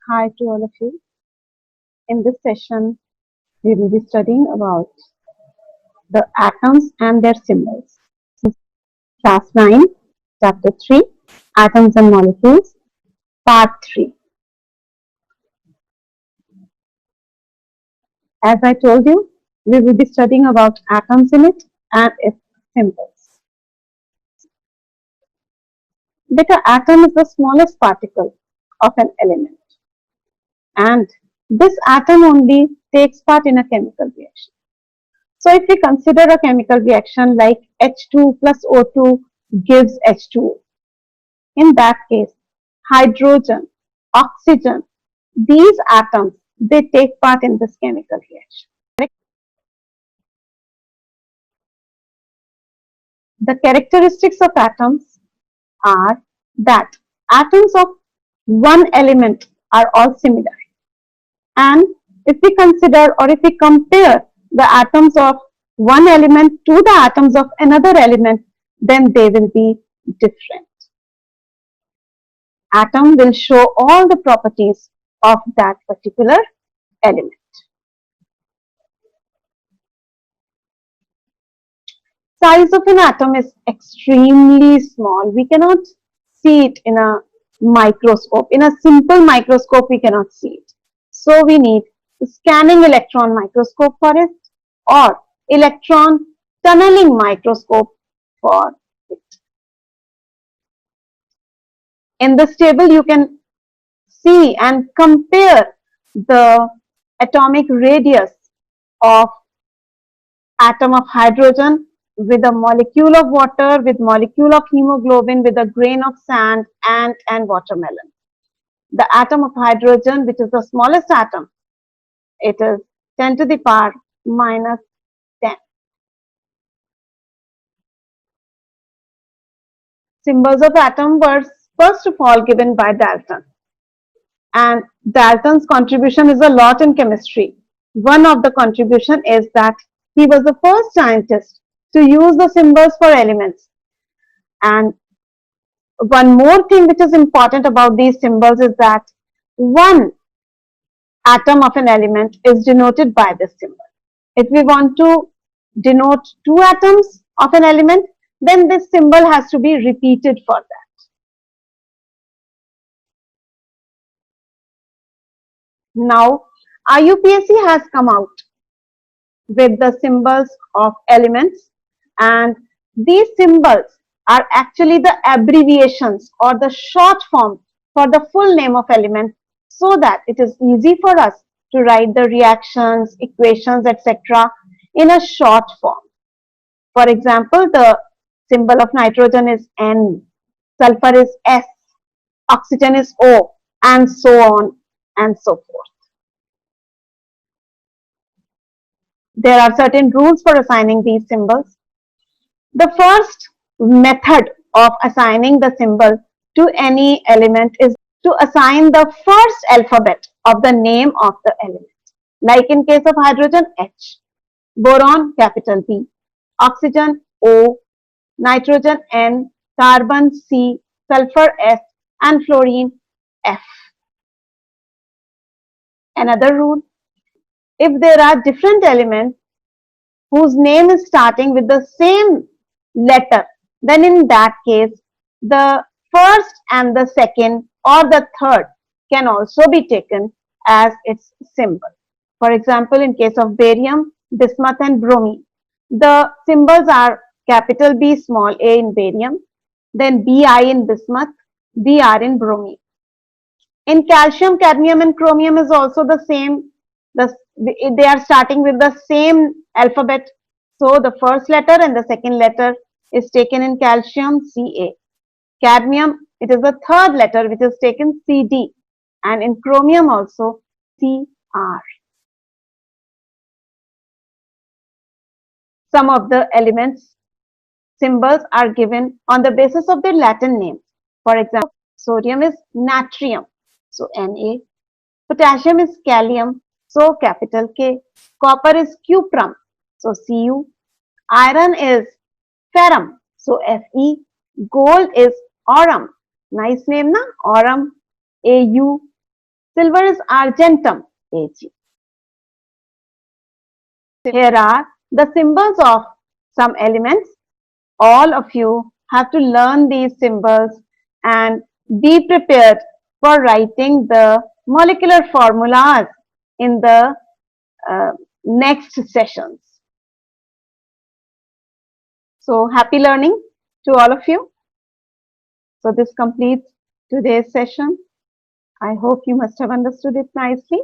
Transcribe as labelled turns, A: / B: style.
A: Hi to all of you. In this session, we will be studying about the atoms and their symbols. Class 9, Chapter 3, Atoms and Molecules, Part 3. As I told you, we will be studying about atoms in it and its symbols. Beta atom is the smallest particle of an element, and this atom only takes part in a chemical reaction. So if we consider a chemical reaction like H2 plus O2 gives H2O, in that case, hydrogen, oxygen, these atoms, they take part in this chemical reaction. The characteristics of atoms are that atoms of one element are all similar. And if we consider or if we compare the atoms of one element to the atoms of another element, then they will be different. Atom will show all the properties of that particular element. Size of an atom is extremely small. We cannot see it in a microscope. In a simple microscope, we cannot see it. So we need scanning electron microscope for it or electron tunneling microscope for it. In this table, you can see and compare the atomic radius of atom of hydrogen with a molecule of water, with molecule of hemoglobin, with a grain of sand, ant and watermelon. The atom of hydrogen, which is the smallest atom, it is 10 to the power minus 10. Symbols of atom were first of all given by Dalton. And Dalton's contribution is a lot in chemistry. One of the contribution is that he was the first scientist to use the symbols for elements. And one more thing which is important about these symbols is that one atom of an element is denoted by this symbol. If we want to denote two atoms of an element, then this symbol has to be repeated for that. Now, IUPAC has come out with the symbols of elements, and these symbols are actually the abbreviations or the short form for the full name of element, so that it is easy for us to write the reactions, equations, etc. in a short form. For example, the symbol of nitrogen is N, sulfur is S, oxygen is O, and so on and so forth. There are certain rules for assigning these symbols. The first method of assigning the symbol to any element is to assign the first alphabet of the name of the element. Like in case of hydrogen, H, boron, capital B, oxygen, O, nitrogen, N, carbon, C, sulfur, S, and fluorine, F. Another rule, if there are different elements whose name is starting with the same letter, then in that case, the first and the second or the third can also be taken as its symbol. For example, in case of barium, bismuth and bromine, the symbols are capital B, small a in barium, then Bi in bismuth, Br in bromine. In calcium, cadmium and chromium is also the same. They are starting with the same alphabet. So the first letter and the second letter is taken in calcium, Ca. Cadmium, it is the third letter which is taken Cd, and in chromium also Cr. Some of the elements symbols are given on the basis of their Latin names. For example, sodium is natrium, so Na. Potassium is kalium, so capital K. Copper is cuprum, so Cu. Iron is ferrum, so Fe. Gold is aurum. Nice name, na? Aurum, Au. Silver is argentum, Ag. Here are the symbols of some elements. All of you have to learn these symbols and be prepared for writing the molecular formulas in the next sessions. So happy learning to all of you. So this completes today's session. I hope you must have understood it nicely.